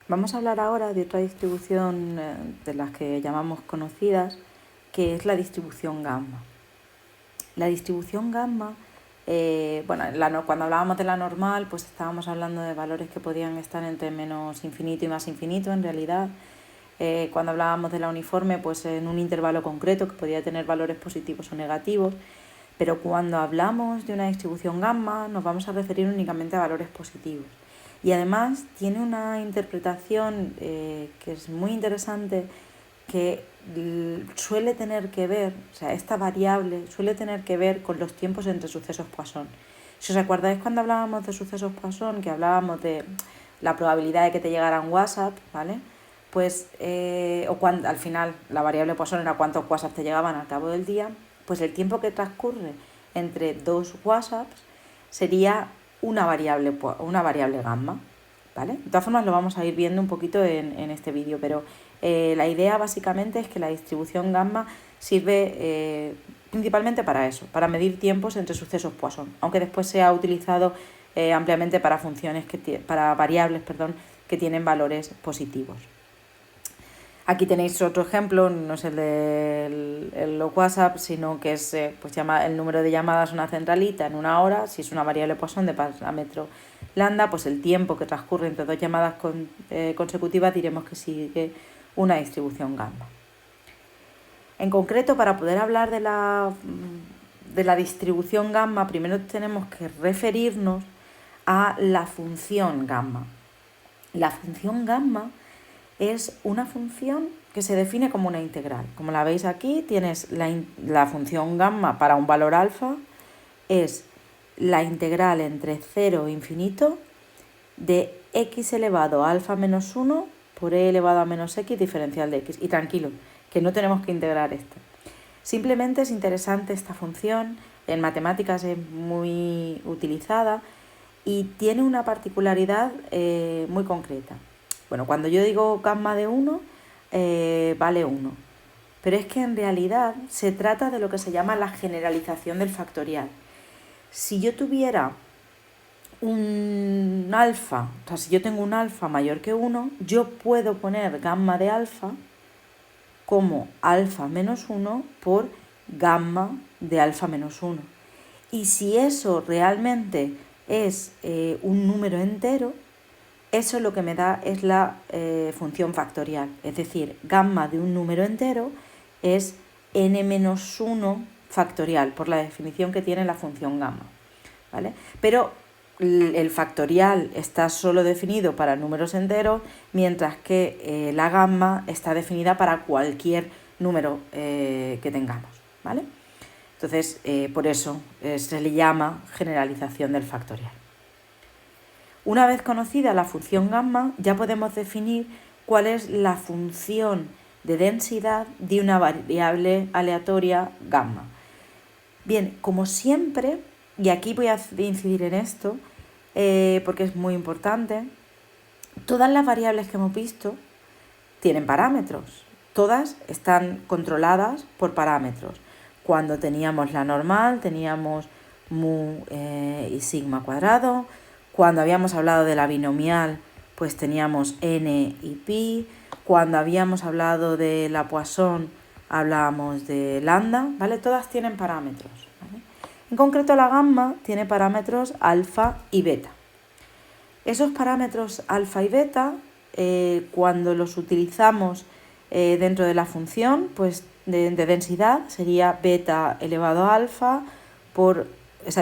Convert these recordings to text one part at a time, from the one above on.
Vamos a hablar ahora de otra distribución de las que llamamos conocidas, que es la distribución gamma. La distribución gamma, cuando hablábamos de la normal, pues estábamos hablando de valores que podían estar entre menos infinito y más infinito en realidad. Cuando hablábamos de la uniforme, pues en un intervalo concreto que podía tener valores positivos o negativos. Pero cuando hablamos de una distribución gamma, nos vamos a referir únicamente a valores positivos. Y además tiene una interpretación que es muy interesante, que suele tener que ver, o sea, esta variable suele tener que ver con los tiempos entre sucesos Poisson. Si os acordáis cuando hablábamos de sucesos Poisson, que hablábamos de la probabilidad de que te llegara un WhatsApp, ¿vale? Pues, al final la variable Poisson era cuántos WhatsApp te llegaban al cabo del día, pues el tiempo que transcurre entre dos WhatsApps sería una variable gamma, ¿vale? De todas formas lo vamos a ir viendo un poquito en este vídeo, pero la idea básicamente es que la distribución gamma sirve principalmente para eso, para medir tiempos entre sucesos Poisson, aunque después se ha utilizado ampliamente para para variables, que tienen valores positivos. Aquí tenéis otro ejemplo, no es el de los WhatsApp, sino que es el número de llamadas a una centralita en una hora. Si es una variable Poisson de parámetro lambda, pues el tiempo que transcurre entre dos llamadas consecutivas diremos que sigue una distribución gamma. En concreto, para poder hablar de la distribución gamma, primero tenemos que referirnos a la función gamma. La función gamma es una función que se define como una integral. Como la veis aquí, tienes la función gamma para un valor alfa, es la integral entre 0 e infinito de x elevado a alfa menos 1 por e elevado a menos x diferencial de x. Y tranquilo, que no tenemos que integrar esto. Simplemente es interesante esta función, en matemáticas es muy utilizada y tiene una particularidad muy concreta. Bueno, cuando yo digo gamma de 1, vale 1. Pero es que en realidad se trata de lo que se llama la generalización del factorial. Si yo tuviera un alfa, o sea, si yo tengo un alfa mayor que 1, yo puedo poner gamma de alfa como alfa menos 1 por gamma de alfa menos 1. Y si eso realmente es un número entero, eso lo que me da es la función factorial. Es decir, gamma de un número entero es n-1 factorial, por la definición que tiene la función gamma, ¿vale? Pero el factorial está solo definido para números enteros, mientras que la gamma está definida para cualquier número que tengamos, ¿vale? Entonces, por eso se le llama generalización del factorial. Una vez conocida la función gamma, ya podemos definir cuál es la función de densidad de una variable aleatoria gamma. Bien, como siempre, y aquí voy a incidir en esto porque es muy importante, todas las variables que hemos visto tienen parámetros. Todas están controladas por parámetros. Cuando teníamos la normal, teníamos mu y sigma cuadrado. Cuando habíamos hablado de la binomial, pues teníamos n y pi. Cuando habíamos hablado de la Poisson, hablábamos de lambda, ¿vale? Todas tienen parámetros, ¿vale? En concreto, la gamma tiene parámetros alfa y beta. Esos parámetros alfa y beta, cuando los utilizamos dentro de la función pues de densidad, sería beta elevado a alfa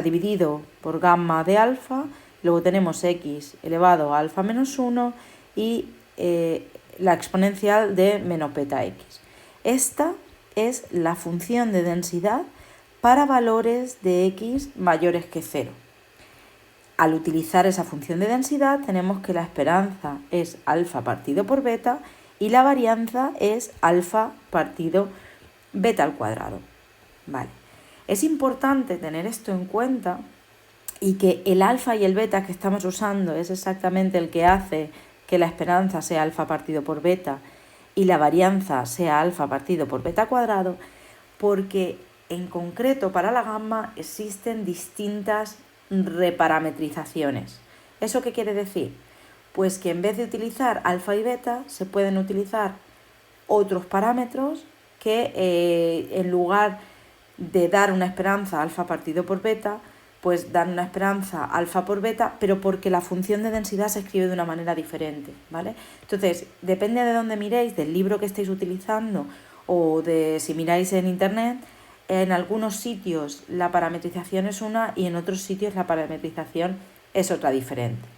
dividido por gamma de alfa. Luego tenemos x elevado a alfa menos 1 y la exponencial de menos beta x. Esta es la función de densidad para valores de x mayores que 0. Al utilizar esa función de densidad tenemos que la esperanza es alfa partido por beta y la varianza es alfa partido beta al cuadrado. Vale. Es importante tener esto en cuenta y que el alfa y el beta que estamos usando es exactamente el que hace que la esperanza sea alfa partido por beta y la varianza sea alfa partido por beta cuadrado, porque en concreto para la gamma existen distintas reparametrizaciones. ¿Eso qué quiere decir? Pues que en vez de utilizar alfa y beta, se pueden utilizar otros parámetros que en lugar de dar una esperanza alfa partido por beta, pues dan una esperanza alfa por beta, pero porque la función de densidad se escribe de una manera diferente, ¿vale? Entonces, depende de dónde miréis, del libro que estéis utilizando o de si miráis en internet, en algunos sitios la parametrización es una y en otros sitios la parametrización es otra diferente.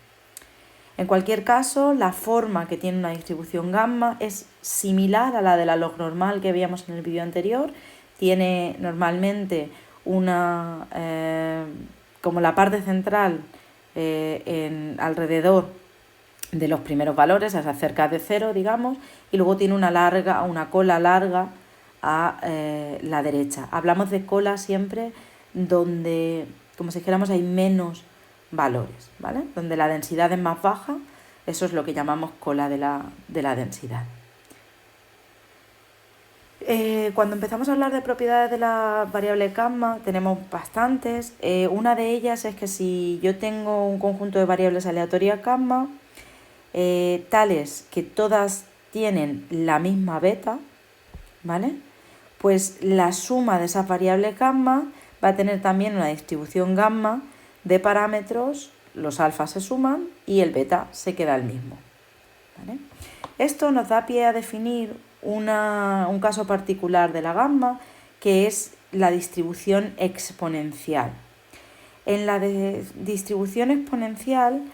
En cualquier caso, la forma que tiene una distribución gamma es similar a la de la log normal que veíamos en el vídeo anterior. Tiene normalmente una, como la parte central alrededor de los primeros valores, o sea, cerca de 0, digamos, y luego tiene una cola larga a la derecha. Hablamos de cola siempre donde, como si dijéramos, hay menos valores, ¿vale? Donde la densidad es más baja, eso es lo que llamamos cola de la densidad. Cuando empezamos a hablar de propiedades de la variable gamma, tenemos bastantes. Una de ellas es que si yo tengo un conjunto de variables aleatorias gamma, tales que todas tienen la misma beta, ¿vale? Pues la suma de esas variables gamma va a tener también una distribución gamma de parámetros, los alfas se suman y el beta se queda el mismo, ¿vale? Esto nos da pie a definir un caso particular de la gamma, que es la distribución exponencial. En la distribución exponencial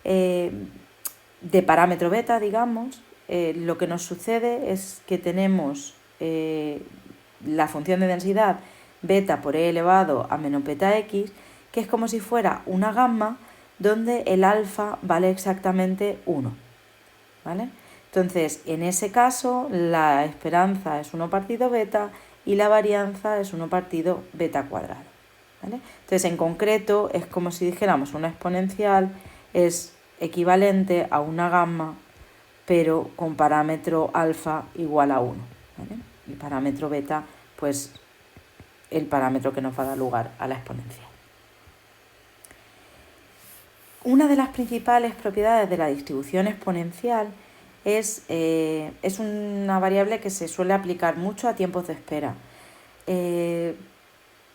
de parámetro beta, digamos, lo que nos sucede es que tenemos la función de densidad beta por e elevado a menos beta x, que es como si fuera una gamma donde el alfa vale exactamente 1, ¿vale? Entonces, en ese caso, la esperanza es 1 partido beta y la varianza es 1 partido beta cuadrado, ¿vale? Entonces, en concreto, es como si dijéramos una exponencial es equivalente a una gamma, pero con parámetro alfa igual a 1, ¿vale? Y parámetro beta, pues el parámetro que nos va a dar lugar a la exponencial. Una de las principales propiedades de la distribución exponencial es una variable que se suele aplicar mucho a tiempos de espera.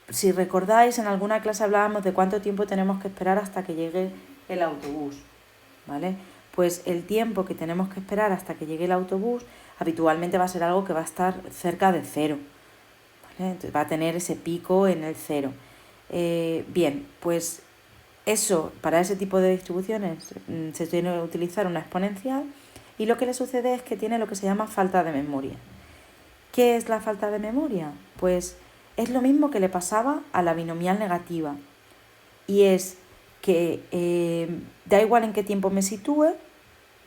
Si recordáis, en alguna clase hablábamos de cuánto tiempo tenemos que esperar hasta que llegue el autobús, ¿vale? Pues el tiempo que tenemos que esperar hasta que llegue el autobús habitualmente va a ser algo que va a estar cerca de 0, ¿vale? Entonces va a tener ese pico en el 0. Bien, pues eso, para ese tipo de distribuciones se tiene que utilizar una exponencial y lo que le sucede es que tiene lo que se llama falta de memoria. ¿Qué es la falta de memoria? Pues es lo mismo que le pasaba a la binomial negativa y es que da igual en qué tiempo me sitúe,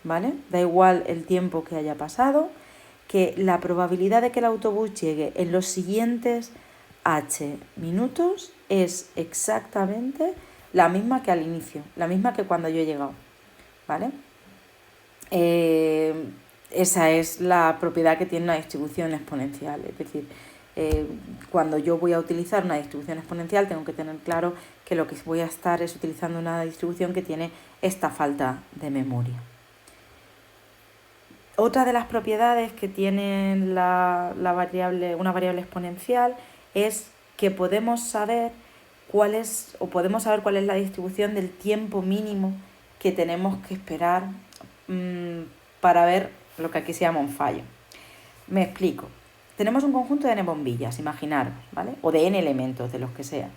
¿vale? Da igual el tiempo que haya pasado, que la probabilidad de que el autobús llegue en los siguientes h minutos es exactamente la misma que al inicio, la misma que cuando yo he llegado, ¿vale? Esa es la propiedad que tiene una distribución exponencial, es decir, cuando yo voy a utilizar una distribución exponencial tengo que tener claro que lo que voy a estar es utilizando una distribución que tiene esta falta de memoria. Otra de las propiedades que tiene una variable exponencial es que podemos saber cuál es la distribución del tiempo mínimo que tenemos que esperar para ver lo que aquí se llama un fallo. Me explico. Tenemos un conjunto de n bombillas, imaginaros, ¿vale? O de n elementos, de los que sean.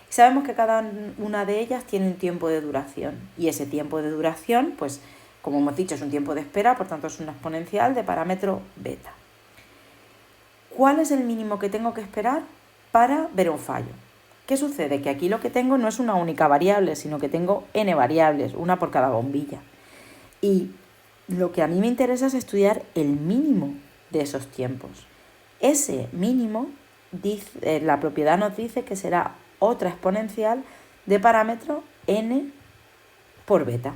Y sabemos que cada una de ellas tiene un tiempo de duración. Y ese tiempo de duración, pues, como hemos dicho, es un tiempo de espera, por tanto es una exponencial de parámetro beta. ¿Cuál es el mínimo que tengo que esperar para ver un fallo? ¿Qué sucede? Que aquí lo que tengo no es una única variable, sino que tengo n variables, una por cada bombilla. Y lo que a mí me interesa es estudiar el mínimo de esos tiempos. Ese mínimo, la propiedad nos dice que será otra exponencial de parámetro n por beta.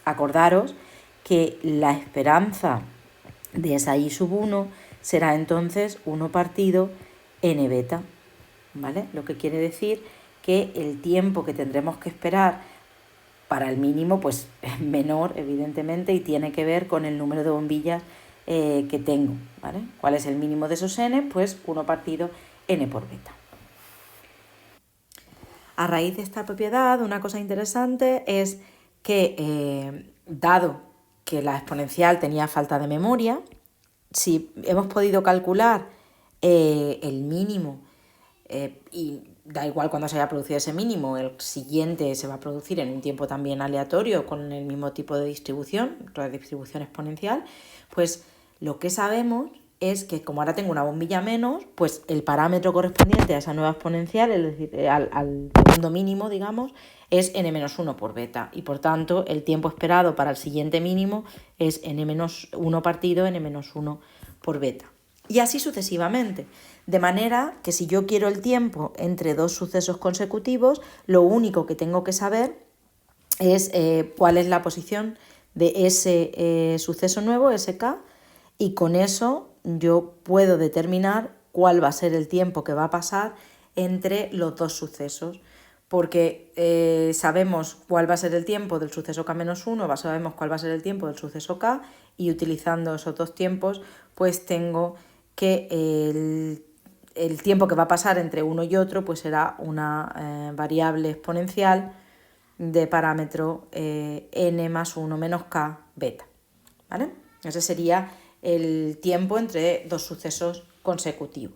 Acordaros que la esperanza de esa i sub 1 será entonces 1 partido n beta, ¿vale? Lo que quiere decir que el tiempo que tendremos que esperar Para el mínimo, pues es menor, evidentemente, y tiene que ver con el número de bombillas que tengo, ¿vale? ¿Cuál es el mínimo de esos n? Pues 1 partido n por beta. A raíz de esta propiedad, una cosa interesante es que, dado que la exponencial tenía falta de memoria, si hemos podido calcular el mínimo, y da igual cuando se haya producido ese mínimo, el siguiente se va a producir en un tiempo también aleatorio con el mismo tipo de distribución, la distribución exponencial, pues lo que sabemos es que como ahora tengo una bombilla menos, pues el parámetro correspondiente a esa nueva exponencial, es decir, al segundo mínimo, digamos, es n-1 por beta, y por tanto el tiempo esperado para el siguiente mínimo es n-1 partido n-1 por beta. Y así sucesivamente. De manera que si yo quiero el tiempo entre dos sucesos consecutivos, lo único que tengo que saber es cuál es la posición de ese suceso nuevo, sk, y con eso yo puedo determinar cuál va a ser el tiempo que va a pasar entre los dos sucesos, porque sabemos cuál va a ser el tiempo del suceso k-1, sabemos cuál va a ser el tiempo del suceso k, y utilizando esos dos tiempos, pues tengo que el tiempo que va a pasar entre uno y otro pues será una variable exponencial de parámetro n más 1 menos k beta, ¿vale? Ese sería el tiempo entre dos sucesos consecutivos.